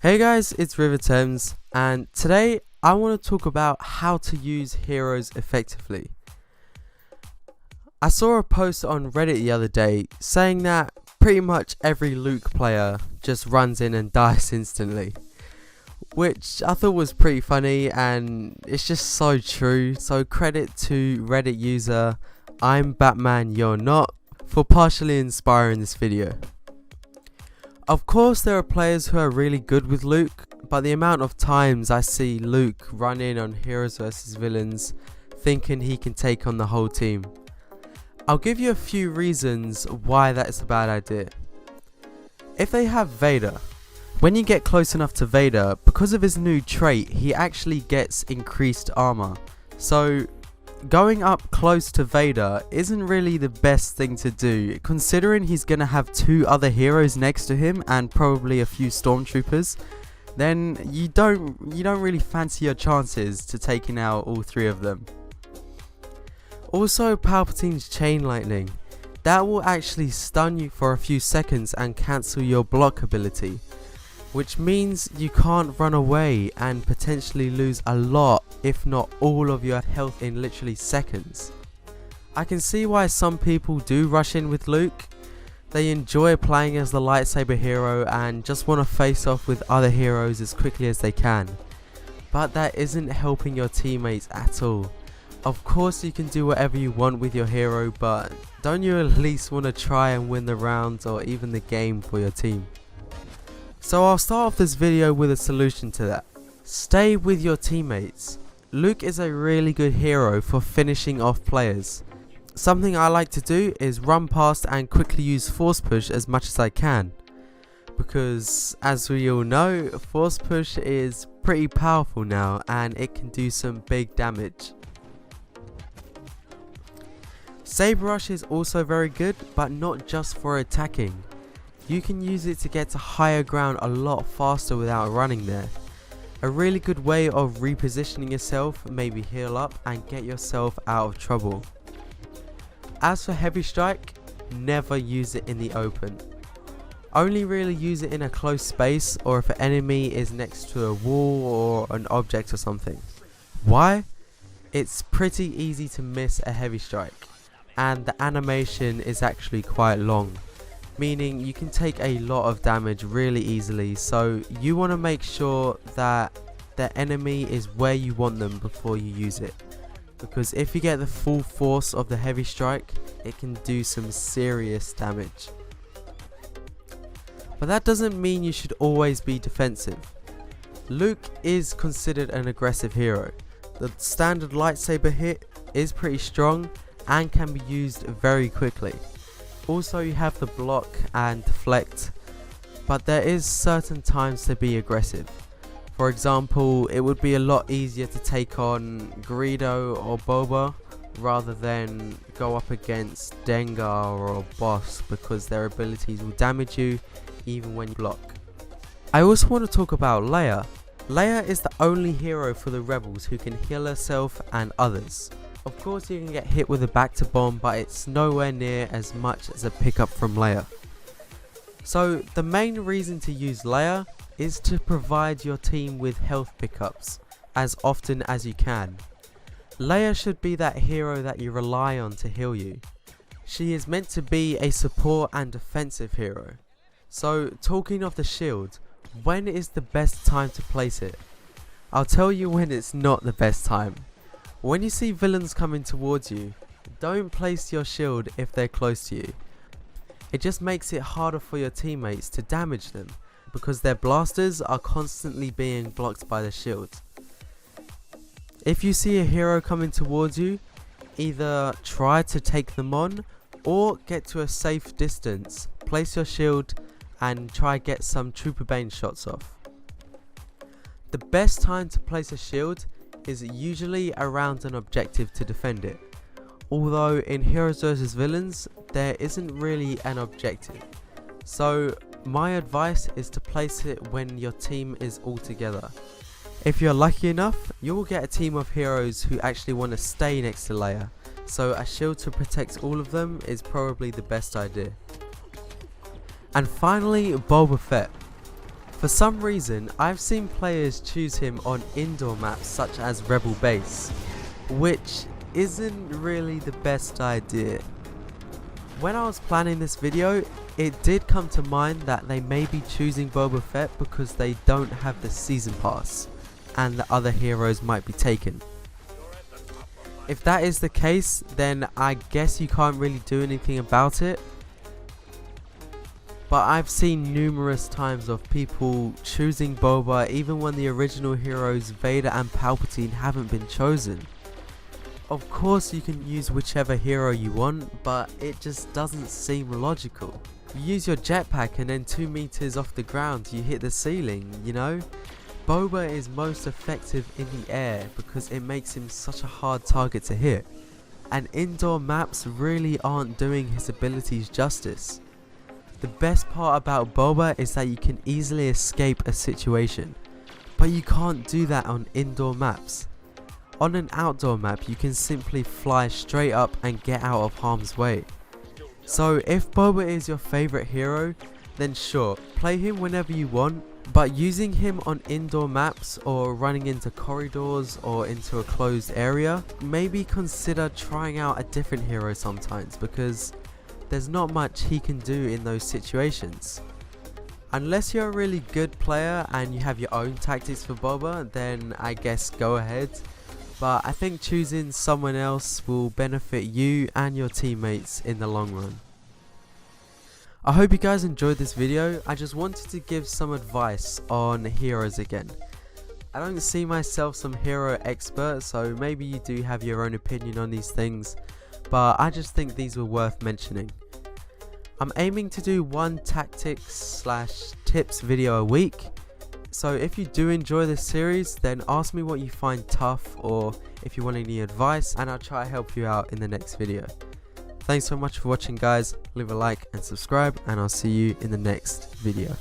Hey guys, it's Riva, and today I want to talk about how to use heroes effectively. I saw a post on Reddit the other day saying that pretty much every Luke player just runs in and dies instantly, which I thought was pretty funny, and it's just so true. So credit to Reddit user I'm Batman You're Not for partially inspiring this video. Of course there are players who are really good with Luke, but the amount of times I see Luke run in on heroes versus villains thinking he can take on the whole team. I'll give you a few reasons why that's a bad idea. If they have Vader, when you get close enough to Vader, because of his new trait, he actually gets increased armor. So going up close to Vader isn't really the best thing to do, considering he's gonna have two other heroes next to him and probably a few stormtroopers. Then you don't really fancy your chances to taking out all three of them. Also, Palpatine's chain lightning, that will actually stun you for a few seconds and cancel your block ability, which means you can't run away and potentially lose a lot, if not all of your health in literally seconds. I can see why some people do rush in with Luke. They enjoy playing as the lightsaber hero and just want to face off with other heroes as quickly as they can. But that isn't helping your teammates at all. Of course you can do whatever you want with your hero, but don't you at least want to try and win the rounds or even the game for your team? So I'll start off this video with a solution to that. Stay with your teammates. Luke is a really good hero for finishing off players. Something I like to do is run past and quickly use force push as much as I can, because as we all know, force push is pretty powerful now and it can do some big damage. Saber rush is also very good, but not just for attacking. You can use it to get to higher ground a lot faster without running there. A really good way of repositioning yourself, maybe heal up and get yourself out of trouble. As for heavy strike, never use it in the open. Only really use it in a close space or if an enemy is next to a wall or an object or something. Why? It's pretty easy to miss a heavy strike, and the animation is actually quite long, meaning you can take a lot of damage really easily, so you want to make sure that the enemy is where you want them before you use it, because if you get the full force of the heavy strike, it can do some serious damage. But that doesn't mean you should always be defensive. Luke is considered an aggressive hero. The standard lightsaber hit is pretty strong and can be used very quickly. Also, you have the block and deflect, but there is certain times to be aggressive. For example, it would be a lot easier to take on Greedo or Boba rather than go up against Dengar or a boss, because their abilities will damage you even when you block. I also want to talk about Leia. Leia is the only hero for the rebels who can heal herself and others. Of course you can get hit with a back-to bomb, but it's nowhere near as much as a pickup from Leia. So the main reason to use Leia is to provide your team with health pickups as often as you can. Leia should be that hero that you rely on to heal you. She is meant to be a support and defensive hero. So talking of the shield, when is the best time to place it? I'll tell you when it's not the best time. When you see villains coming towards you, don't place your shield if they're close to you. It just makes it harder for your teammates to damage them, because their blasters are constantly being blocked by the shield. If you see a hero coming towards you, either try to take them on or get to a safe distance, place your shield and try get some Trooper Bane shots off. The best time to place a shield is usually around an objective to defend it, although in Heroes vs Villains there isn't really an objective. So my advice is to place it when your team is all together. If you're lucky enough, you will get a team of heroes who actually want to stay next to Leia, so a shield to protect all of them is probably the best idea. And finally, Boba Fett. For some reason, I've seen players choose him on indoor maps such as Rebel Base, which isn't really the best idea. When I was planning this video, it did come to mind that they may be choosing Boba Fett because they don't have the season pass and the other heroes might be taken. If that is the case, then I guess you can't really do anything about it. But I've seen numerous times of people choosing Boba even when the original heroes Vader and Palpatine haven't been chosen. Of course you can use whichever hero you want, but it just doesn't seem logical. You use your jetpack and then 2 meters off the ground you hit the ceiling, you know? Boba is most effective in the air because it makes him such a hard target to hit. And indoor maps really aren't doing his abilities justice. The best part about Boba is that you can easily escape a situation, but you can't do that on indoor maps. On an outdoor map you can simply fly straight up and get out of harm's way. So if Boba is your favourite hero, then sure, play him whenever you want, but using him on indoor maps or running into corridors or into a closed area, maybe consider trying out a different hero sometimes, because there's not much he can do in those situations. Unless you're a really good player and you have your own tactics for Boba, then I guess go ahead. But I think choosing someone else will benefit you and your teammates in the long run. I hope you guys enjoyed this video. I just wanted to give some advice on heroes again. I don't see myself some hero expert, so maybe you do have your own opinion on these things, but I just think these were worth mentioning. I'm aiming to do one tactics/tips video a week, so if you do enjoy this series, then ask me what you find tough or if you want any advice, and I'll try to help you out in the next video. Thanks so much for watching guys, leave a like and subscribe, and I'll see you in the next video.